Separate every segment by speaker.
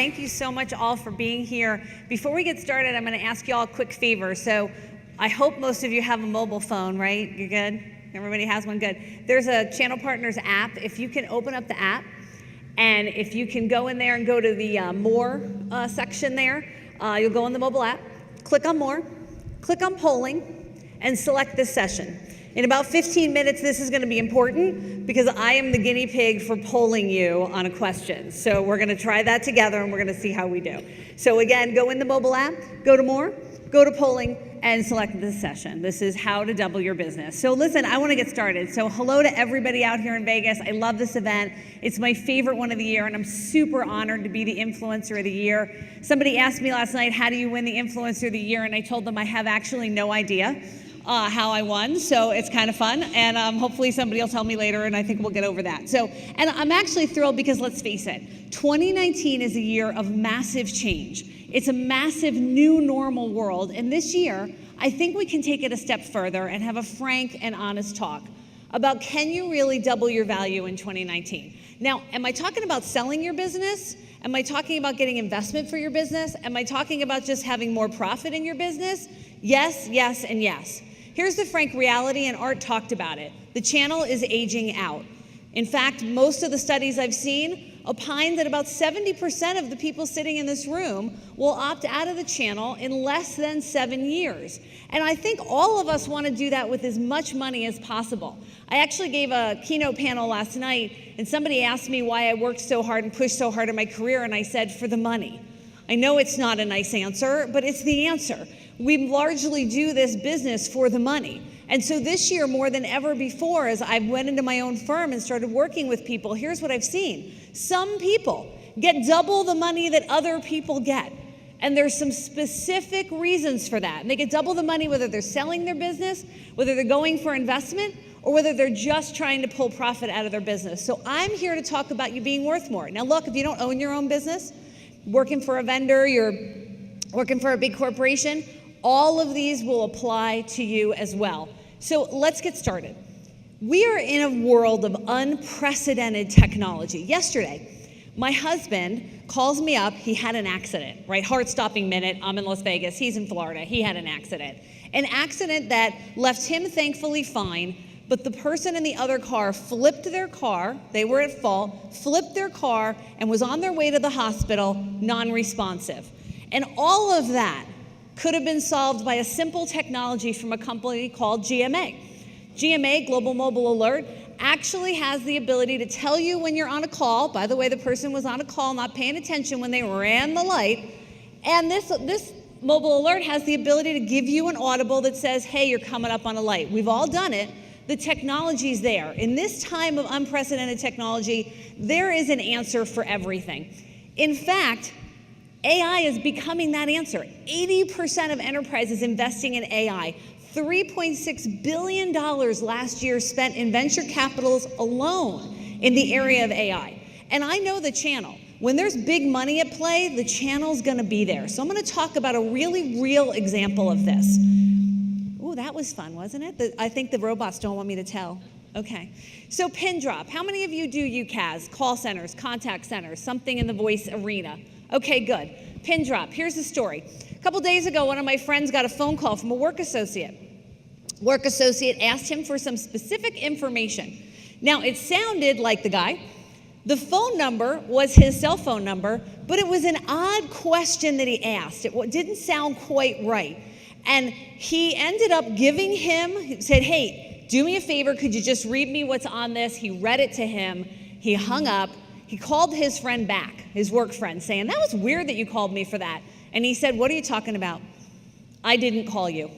Speaker 1: Thank you so much all for being here. Before we get started, I'm going to ask you all a quick favor. So I hope most of you have a mobile phone, right? You're good? Everybody has one? Good. There's a Channel Partners app. If you can open up the app, and if you can go in there and go to the More section there, you'll go on the mobile app, click on More, click on Polling, and select this session. In about 15 minutes, this is going to be important because I am the guinea pig for polling you on a question. So we're going to try that together and we're going to see how we do. So again, go in the mobile app, go to More, go to Polling, and select this session. This is how to double your business. So listen, I want to get started. So hello to everybody out here in Vegas. I love this event. It's my favorite one of the year, and I'm super honored to be the Influencer of the Year. Somebody asked me last night, how do you win the Influencer of the Year? And I told them I have actually no idea how I won, so it's kind of fun, and hopefully somebody will tell me later, and I think we'll get over that. So, and I'm actually thrilled because let's face it, 2019 is a year of massive change. It's a massive new normal world, and this year, I think we can take it a step further and have a frank and honest talk about can you really double your value in 2019? Now, am I talking about selling your business? Am I talking about getting investment for your business? Am I talking about just having more profit in your business? Yes, yes, and yes. Here's the frank reality, and Art talked about it. The channel is aging out. In fact, most of the studies I've seen opine that about 70% of the people sitting in this room will opt out of the channel in less than 7 years. And I think all of us want to do that with as much money as possible. I actually gave a keynote panel last night, and somebody asked me why I worked so hard and pushed so hard in my career, and I said, for the money. I know it's not a nice answer, but it's the answer. We largely do this business for the money. And so this year, more than ever before, as I went into my own firm and started working with people, here's what I've seen. Some people get double the money that other people get. And there's some specific reasons for that. And they get double the money whether they're selling their business, whether they're going for investment, or whether they're just trying to pull profit out of their business. So I'm here to talk about you being worth more. Now look, if you don't own your own business, working for a vendor, you're working for a big corporation, all of these will apply to you as well. So let's get started. We are in a world of unprecedented technology. Yesterday, my husband calls me up. He had an accident, right? Heart-stopping minute. I'm in Las Vegas. He's in Florida. He had an accident. An accident that left him thankfully fine, but the person in the other car flipped their car. They were at fault, flipped their car, and was on their way to the hospital, non-responsive. And all of that could have been solved by a simple technology from a company called GMA. GMA, Global Mobile Alert, actually has the ability to tell you when you're on a call. By the way, the person was on a call, not paying attention when they ran the light. And this mobile alert has the ability to give you an audible that says, hey, you're coming up on a light. We've all done it. The technology's there. In this time of unprecedented technology, there is an answer for everything. In fact, AI is becoming that answer. 80% of enterprises investing in AI. $3.6 billion last year spent in venture capitals alone in the area of AI. And I know the channel. When there's big money at play, the channel's gonna be there. So I'm gonna talk about a really real example of this. Oh, that was fun, wasn't it? I think the robots don't want me to tell. Okay. So pin drop. How many of you do UCaaS, call centers, contact centers, something in the voice arena? Okay, good. Pin drop. Here's the story. A couple days ago, one of my friends got a phone call from a work associate. Work associate asked him for some specific information. Now, it sounded like the guy. The phone number was his cell phone number, but it was an odd question that he asked. It didn't sound quite right. And he ended up giving him, he said, hey, do me a favor, could you just read me what's on this? He read it to him. He hung up. He called his friend back, his work friend, saying, that was weird that you called me for that. And he said, what are you talking about? I didn't call you.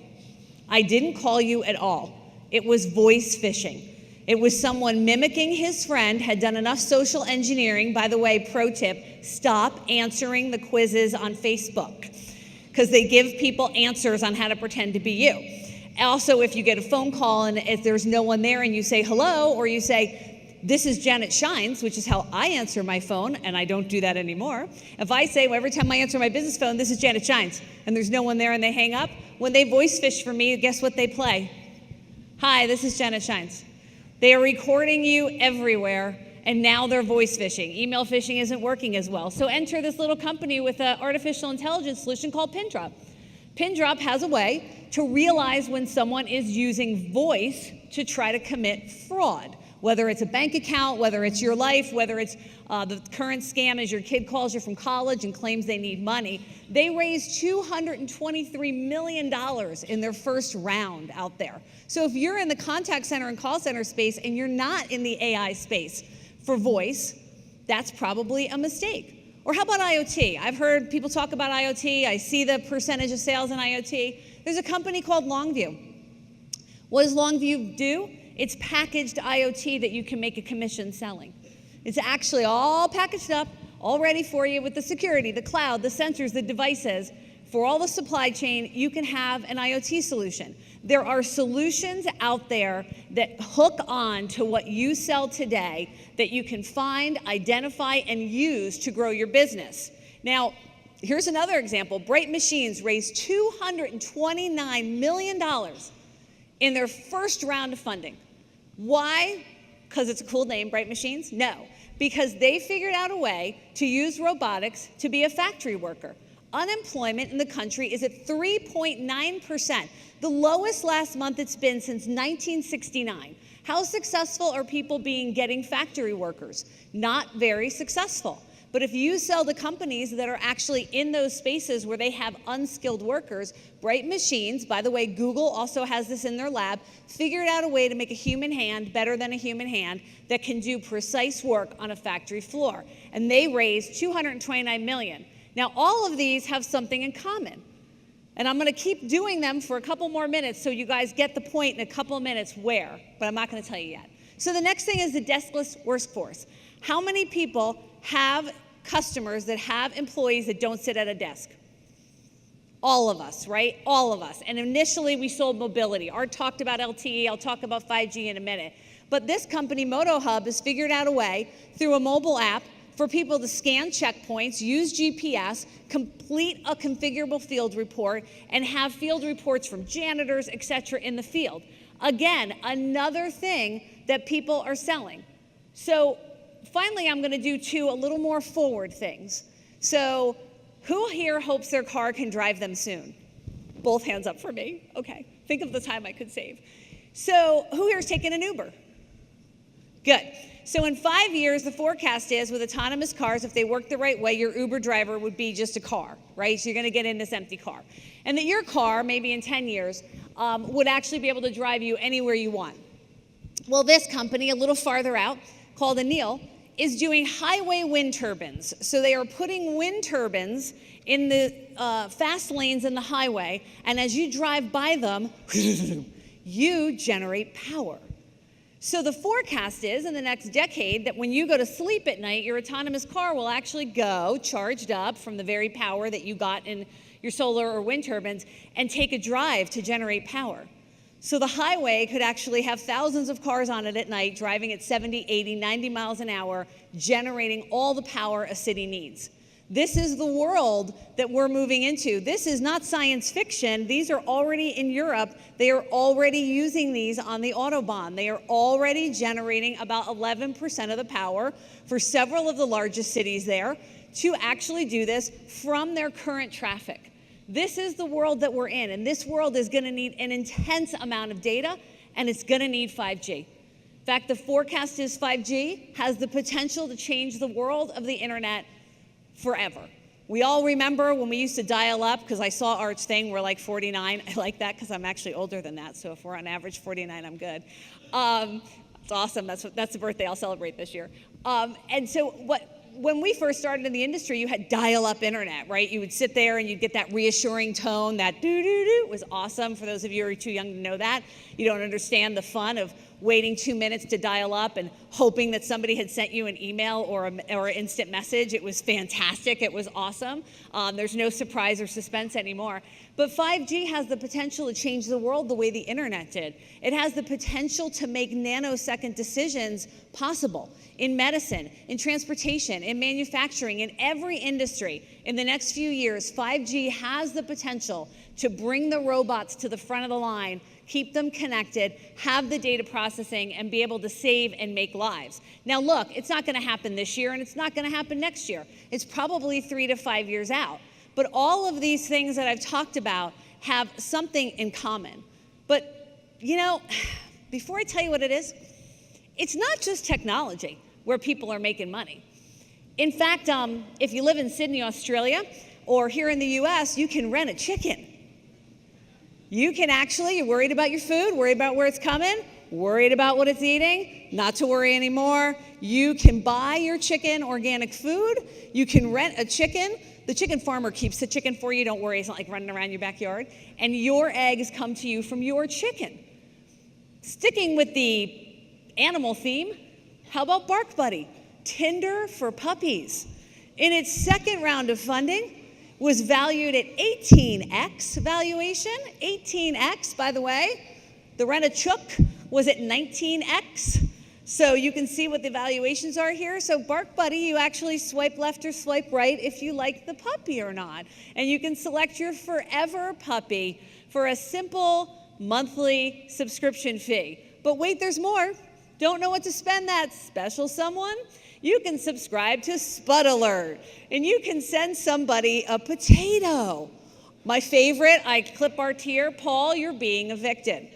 Speaker 1: I didn't call you at all. It was voice phishing. It was someone mimicking his friend, had done enough social engineering. By the way, pro tip, stop answering the quizzes on Facebook because they give people answers on how to pretend to be you. Also, if you get a phone call and if there's no one there and you say hello, or you say, this is Janet Schijns, which is how I answer my phone, and I don't do that anymore. If I say, well, every time I answer my business phone, this is Janet Schijns, and there's no one there and they hang up, when they voice fish for me, guess what they play? Hi, this is Janet Schijns. They are recording you everywhere, and now they're voice phishing. Email phishing isn't working as well. So enter this little company with an artificial intelligence solution called Pindrop. Pindrop has a way to realize when someone is using voice to try to commit fraud, whether it's a bank account, whether it's your life, whether it's the current scam is your kid calls you from college and claims they need money. They raised $223 million in their first round out there. So if you're in the contact center and call center space and you're not in the AI space for voice, that's probably a mistake. Or how about IoT? I've heard people talk about IoT. I see the percentage of sales in IoT. There's a company called Longview. What does Longview do? It's packaged IoT that you can make a commission selling. It's actually all packaged up, all ready for you with the security, the cloud, the sensors, the devices. For all the supply chain, you can have an IoT solution. There are solutions out there that hook on to what you sell today that you can find, identify, and use to grow your business. Now, here's another example. Bright Machines raised $229 million in their first round of funding. Why? Because it's a cool name, Bright Machines? No, because they figured out a way to use robotics to be a factory worker. Unemployment in the country is at 3.9%, the lowest last month it's been since 1969. How successful are people getting factory workers? Not very successful. But if you sell to companies that are actually in those spaces where they have unskilled workers, Bright Machines, by the way, Google also has this in their lab, figured out a way to make a human hand better than a human hand that can do precise work on a factory floor. And they raised $229 million. Now, all of these have something in common. And I'm going to keep doing them for a couple more minutes so you guys get the point in a couple of minutes where, but I'm not going to tell you yet. So the next thing is the deskless workforce. How many people have customers that have employees that don't sit at a desk? All of us, right? All of us. And initially we sold mobility. Art talked about LTE. I'll talk about 5G in a minute. But this company, MotoHub, has figured out a way through a mobile app for people to scan checkpoints, use GPS, complete a configurable field report, and have field reports from janitors, et cetera, in the field. Again, another thing that people are selling. So finally, I'm going to do two a little more forward things. So who here hopes their car can drive them soon? Both hands up for me. Okay, think of the time I could save. So who here is taking an Uber? Good. So in 5 years, the forecast is with autonomous cars, if they work the right way, your Uber driver would be just a car, right? So you're going to get in this empty car. And that your car, maybe in 10 years, would actually be able to drive you anywhere you want. Well, this company, a little farther out, called Enel, is doing highway wind turbines. So they are putting wind turbines in the fast lanes in the highway, and as you drive by them, you generate power. So the forecast is in the next decade that when you go to sleep at night, your autonomous car will actually go charged up from the very power that you got in your solar or wind turbines and take a drive to generate power. So the highway could actually have thousands of cars on it at night, driving at 70, 80, 90 miles an hour, generating all the power a city needs. This is the world that we're moving into. This is not science fiction. These are already in Europe. They are already using these on the Autobahn. They are already generating about 11% of the power for several of the largest cities there to actually do this from their current traffic. This is the world that we're in, and this world is going to need an intense amount of data, and it's going to need 5G. In fact, the forecast is 5G has the potential to change the world of the internet forever. We all remember when we used to dial up, because I saw Art's thing, we're like 49. I like that because I'm actually older than that, so if we're on average 49, I'm good. It's awesome. That's the birthday I'll celebrate this year. And so when we first started in the industry, you had dial-up internet, right? You would sit there and you'd get that reassuring tone, that doo-doo-doo. It was awesome. For those of you who are too young to know that, you don't understand the fun of waiting 2 minutes to dial up and hoping that somebody had sent you an email or an instant message. It was fantastic. It was awesome. There's no surprise or suspense anymore. But 5G has the potential to change the world the way the internet did. It has the potential to make nanosecond decisions possible in medicine, in transportation, in manufacturing, in every industry. In the next few years, 5G has the potential to bring the robots to the front of the line, keep them connected, have the data processing, and be able to save and make lives. Now look, it's not going to happen this year, and it's not going to happen next year. It's probably 3 to 5 years out. But all of these things that I've talked about have something in common. But, you know, before I tell you what it is, it's not just technology where people are making money. In fact, if you live in Sydney, Australia, or here in the US, you can rent a chicken. You can actually, you're worried about your food, worried about where it's coming, worried about what it's eating, not to worry anymore. You can buy your chicken organic food. You can rent a chicken. The chicken farmer keeps the chicken for you. Don't worry, it's not like running around your backyard. And your eggs come to you from your chicken. Sticking with the animal theme, how about Bark Buddy? Tinder for puppies. In its second round of funding, was valued at 18x valuation. 18x, by the way. The Rent-A-Chook was at 19x. So you can see what the valuations are here. So Bark Buddy, you actually swipe left or swipe right if you like the puppy or not. And you can select your forever puppy for a simple monthly subscription fee. But wait, there's more. Don't know what to spend that special someone? You can subscribe to Spud Alert, and you can send somebody a potato. My favorite, I clip art here, Paul, you're being evicted.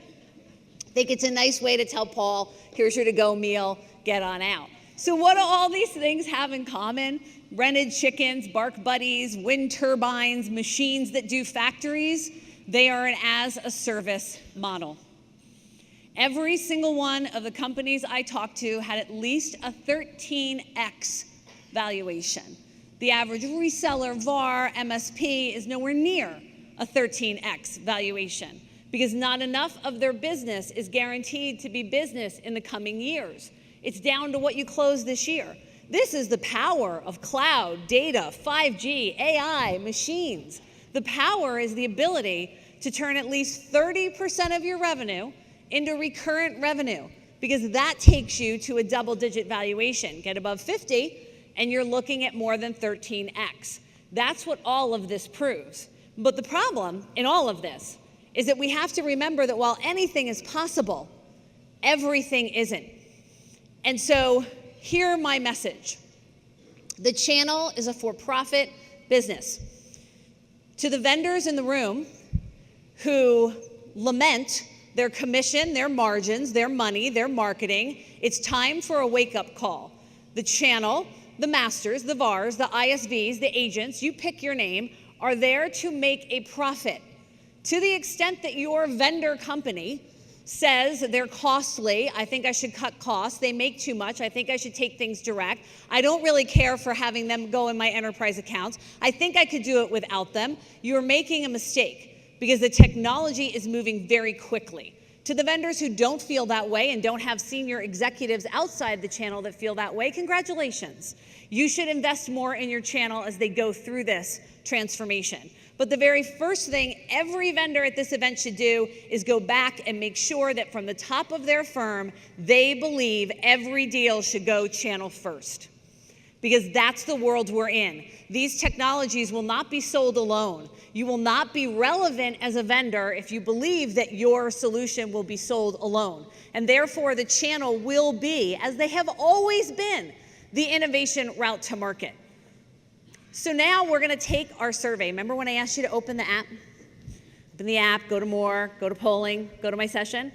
Speaker 1: I think it's a nice way to tell Paul, here's your to-go meal, get on out. So what do all these things have in common? Rented chickens, Bark Buddies, wind turbines, machines that do factories. They are an as-a-service model. Every single one of the companies I talked to had at least a 13x valuation. The average reseller, VAR, MSP is nowhere near a 13x valuation because not enough of their business is guaranteed to be business in the coming years. It's down to what you close this year. This is the power of cloud, data, 5G, AI, machines. The power is the ability to turn at least 30% of your revenue into recurrent revenue, because that takes you to a double-digit valuation. Get above 50, and you're looking at more than 13x. That's what all of this proves. But the problem in all of this is that we have to remember that while anything is possible, everything isn't. And so, hear my message. The channel is a for-profit business. To the vendors in the room who lament their commission, their margins, their money, their marketing, it's time for a wake-up call. The channel, the masters, the VARs, the ISVs, the agents, you pick your name, are there to make a profit. To the extent that your vendor company says they're costly, I think I should cut costs, they make too much, I think I should take things direct, I don't really care for having them go in my enterprise accounts, I think I could do it without them, you're making a mistake. Because the technology is moving very quickly. To the vendors who don't feel that way and don't have senior executives outside the channel that feel that way, congratulations. You should invest more in your channel as they go through this transformation. But the very first thing every vendor at this event should do is go back and make sure that from the top of their firm, they believe every deal should go channel first. Because that's the world we're in. These technologies will not be sold alone. You will not be relevant as a vendor if you believe that your solution will be sold alone. And therefore, the channel will be, as they have always been, the innovation route to market. So now we're going to take our survey. Remember when I asked you to open the app? Open the app, go to more, go to polling, go to my session.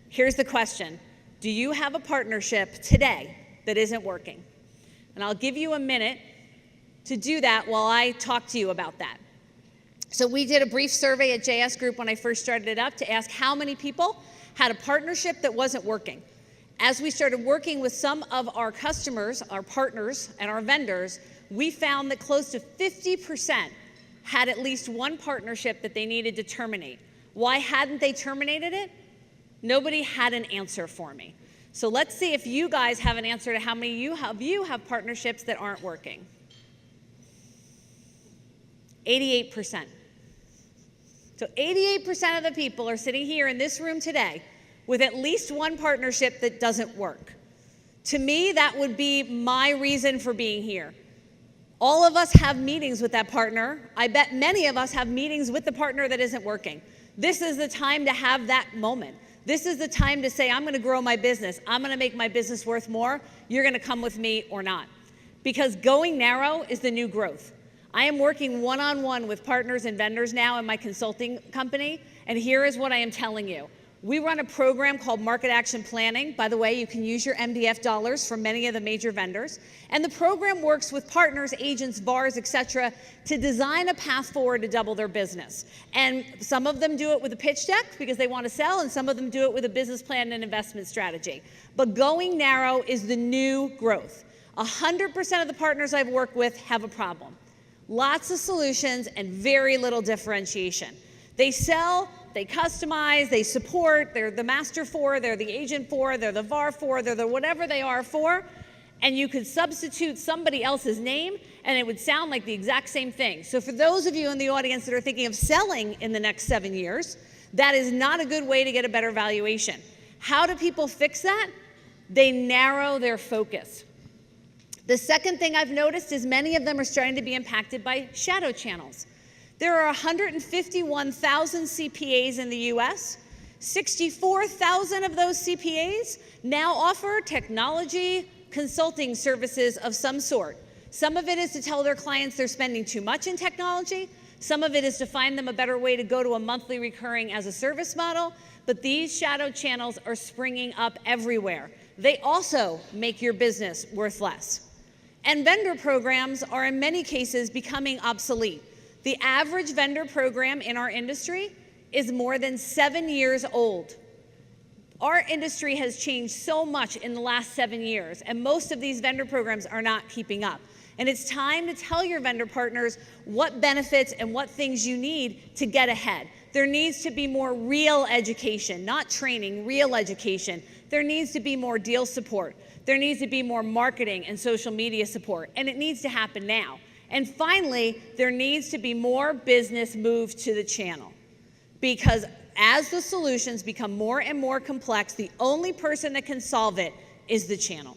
Speaker 1: Here's the question. Do you have a partnership today that isn't working? And I'll give you a minute to do that while I talk to you about that. So we did a brief survey at JS Group when I first started it up to ask how many people had a partnership that wasn't working. As we started working with some of our customers, our partners, and our vendors, we found that close to 50% had at least one partnership that they needed to terminate. Why hadn't they terminated it? Nobody had an answer for me. So let's see if you guys have an answer to how many of you have partnerships that aren't working. 88%. So 88% of the people are sitting here in this room today with at least one partnership that doesn't work. To me, that would be my reason for being here. All of us have meetings with that partner. I bet many of us have meetings with the partner that isn't working. This is the time to have that moment. This is the time to say, I'm going to grow my business. I'm going to make my business worth more. You're going to come with me or not. Because going narrow is the new growth. I am working one-on-one with partners and vendors now in my consulting company, and here is what I am telling you. We run a program called Market Action Planning. By the way, you can use your MDF dollars from many of the major vendors. And the program works with partners, agents, VARs, et cetera, to design a path forward to double their business. And some of them do it with a pitch deck because they want to sell, and some of them do it with a business plan and investment strategy. But going narrow is the new growth. 100% of the partners I've worked with have a problem. Lots of solutions and very little differentiation. They sell, they customize, they support, they're the master for, they're the agent for, they're the VAR for, they're the whatever they are for, and you could substitute somebody else's name and it would sound like the exact same thing. So for those of you in the audience that are thinking of selling in the next 7 years, that is not a good way to get a better valuation. How do people fix that? They narrow their focus. The second thing I've noticed is many of them are starting to be impacted by shadow channels. There are 151,000 CPAs in the US. 64,000 of those CPAs now offer technology consulting services of some sort. Some of it is to tell their clients they're spending too much in technology. Some of it is to find them a better way to go to a monthly recurring as a service model. But these shadow channels are springing up everywhere. They also make your business worth less. And vendor programs are in many cases becoming obsolete. The average vendor program in our industry is more than 7 years old. Our industry has changed so much in the last 7 years, and most of these vendor programs are not keeping up. And it's time to tell your vendor partners what benefits and what things you need to get ahead. There needs to be more real education, not training, real education. There needs to be more deal support. There needs to be more marketing and social media support, and it needs to happen now. And finally, there needs to be more business moved to the channel. Because as the solutions become more and more complex, the only person that can solve it is the channel.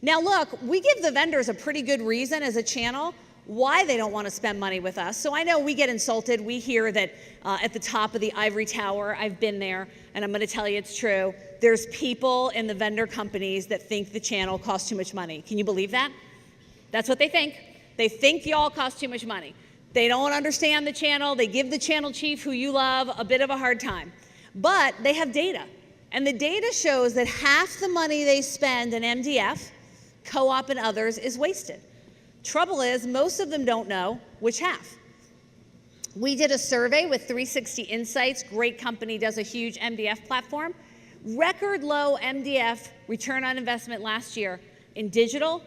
Speaker 1: Now look, we give the vendors a pretty good reason as a channel why they don't want to spend money with us. So I know we get insulted. We hear that at the top of the ivory tower, I've been there, and I'm going to tell you it's true. There's people in the vendor companies that think the channel costs too much money. Can you believe that? That's what they think. They think y'all cost too much money. They don't understand the channel. They give the channel chief, who you love, a bit of a hard time. But they have data. And the data shows that half the money they spend in MDF, co-op and others, is wasted. Trouble is, most of them don't know which half. We did a survey with 360 Insights. Great company, does a huge MDF platform. Record low MDF return on investment last year in digital,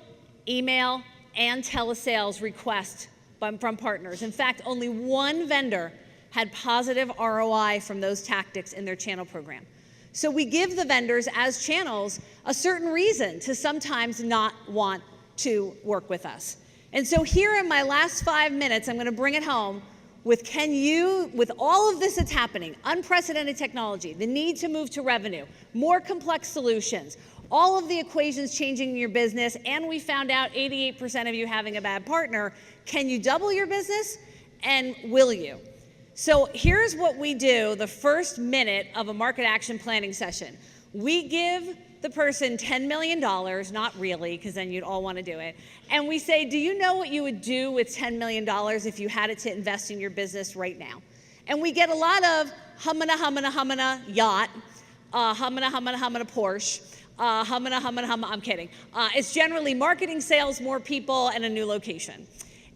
Speaker 1: email, and telesales requests from partners. In fact, only one vendor had positive ROI from those tactics in their channel program. So we give the vendors as channels a certain reason to sometimes not want to work with us. And so here in my last 5 minutes, I'm going to bring it home with with all of this that's happening, unprecedented technology, the need to move to revenue, more complex solutions, all of the equations changing in your business, and we found out 88% of you having a bad partner. Can you double your business, and will you? So here's what we do the first minute of a market action planning session. We give the person $10 million, not really, because then you'd all want to do it, and we say, do you know what you would do with $10 million if you had it to invest in your business right now? And we get a lot of humana yacht, humana Porsche, humana, I'm kidding. It's generally marketing, sales, more people, and a new location.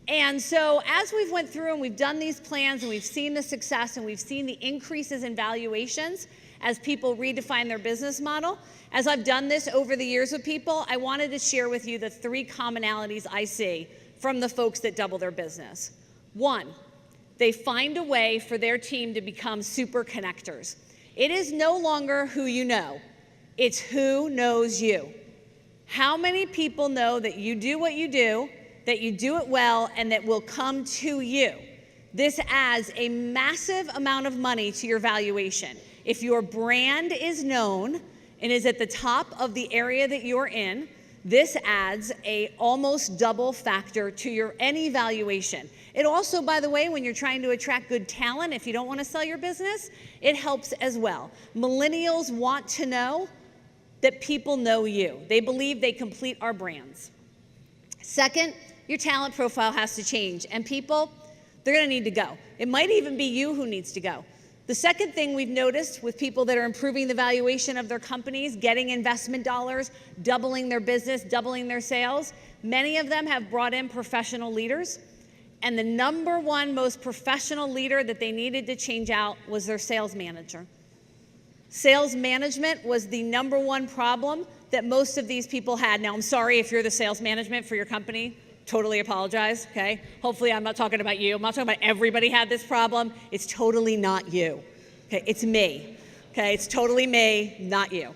Speaker 1: And so as we've went through and we've done these plans and we've seen the success and we've seen the increases in valuations as people redefine their business model, as I've done this over the years with people, I wanted to share with you the 3 commonalities I see from the folks that double their business. 1, they find a way for their team to become super connectors. It is no longer who you know. It's who knows you. How many people know that you do what you do, that you do it well, and that will come to you? This adds a massive amount of money to your valuation. If your brand is known and is at the top of the area that you're in, This adds a almost double factor to your any valuation. It also, by the way, when you're trying to attract good talent, if you don't want to sell your business, it helps as well. Millennials want to know that people know you. They believe they complete our brands. Second, your talent profile has to change, and people, they're going to need to go. It might even be you who needs to go. The second thing we've noticed with people that are improving the valuation of their companies, getting investment dollars, doubling their business, doubling their sales, many of them have brought in professional leaders, and the number one most professional leader that they needed to change out was their sales manager. Sales management was the number one problem that most of these people had. Now, I'm sorry if you're the sales management for your company. Totally apologize, okay? Hopefully I'm not talking about you. I'm not talking about everybody had this problem. It's totally not you, okay? It's me, okay? It's totally me, not you.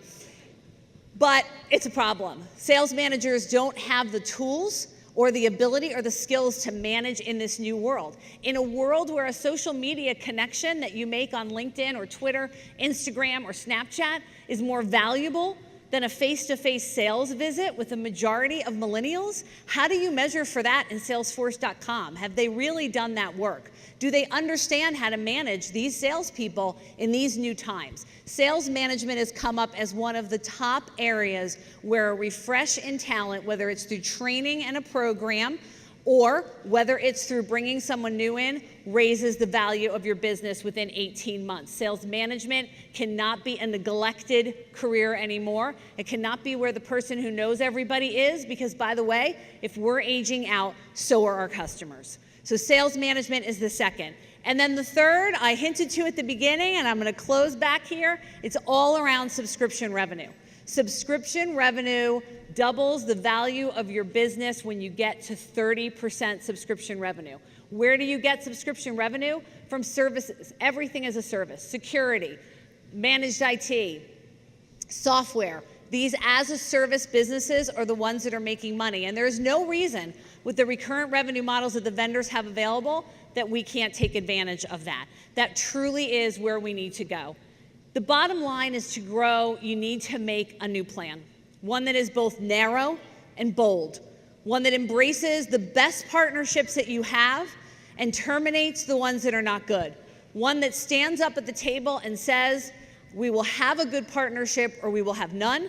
Speaker 1: But it's a problem. Sales managers don't have the tools or the ability or the skills to manage in this new world. In a world where a social media connection that you make on LinkedIn or Twitter, Instagram, or Snapchat is more valuable than a face-to-face sales visit with a majority of millennials, how do you measure for that in Salesforce.com? Have they really done that work? Do they understand how to manage these salespeople in these new times? Sales management has come up as one of the top areas where a refresh in talent, whether it's through training and a program, or whether it's through bringing someone new in, raises the value of your business within 18 months. Sales management cannot be a neglected career anymore. It cannot be where the person who knows everybody is, because by the way, if we're aging out, so are our customers. So sales management is the second. And then the third, I hinted to at the beginning, and I'm going to close back here, it's all around subscription revenue. Subscription revenue doubles the value of your business when you get to 30% subscription revenue. Where do you get subscription revenue? From services. Everything is a service. Security, managed IT, software. These as-a-service businesses are the ones that are making money. And there's no reason with the recurrent revenue models that the vendors have available that we can't take advantage of that. That truly is where we need to go. The bottom line is to grow, you need to make a new plan. One that is both narrow and bold. One that embraces the best partnerships that you have and terminates the ones that are not good. One that stands up at the table and says, we will have a good partnership or we will have none.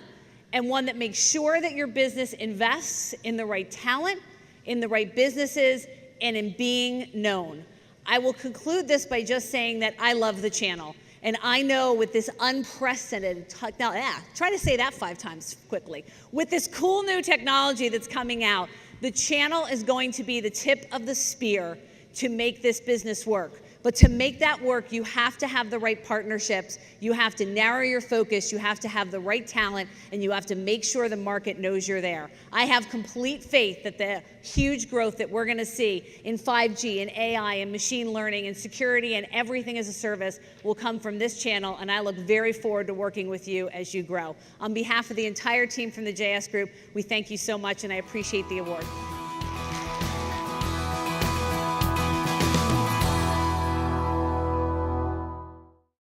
Speaker 1: And one that makes sure that your business invests in the right talent, in the right businesses, and in being known. I will conclude this by just saying that I love the channel. And I know with this unprecedented, try to say that 5 times quickly. With this cool new technology that's coming out, the channel is going to be the tip of the spear to make this business work. But to make that work, you have to have the right partnerships, you have to narrow your focus, you have to have the right talent, and you have to make sure the market knows you're there. I have complete faith that the huge growth that we're gonna see in 5G and AI and machine learning and security and everything as a service will come from this channel, and I look very forward to working with you as you grow. On behalf of the entire team from the JS Group, we thank you so much, and I appreciate the award.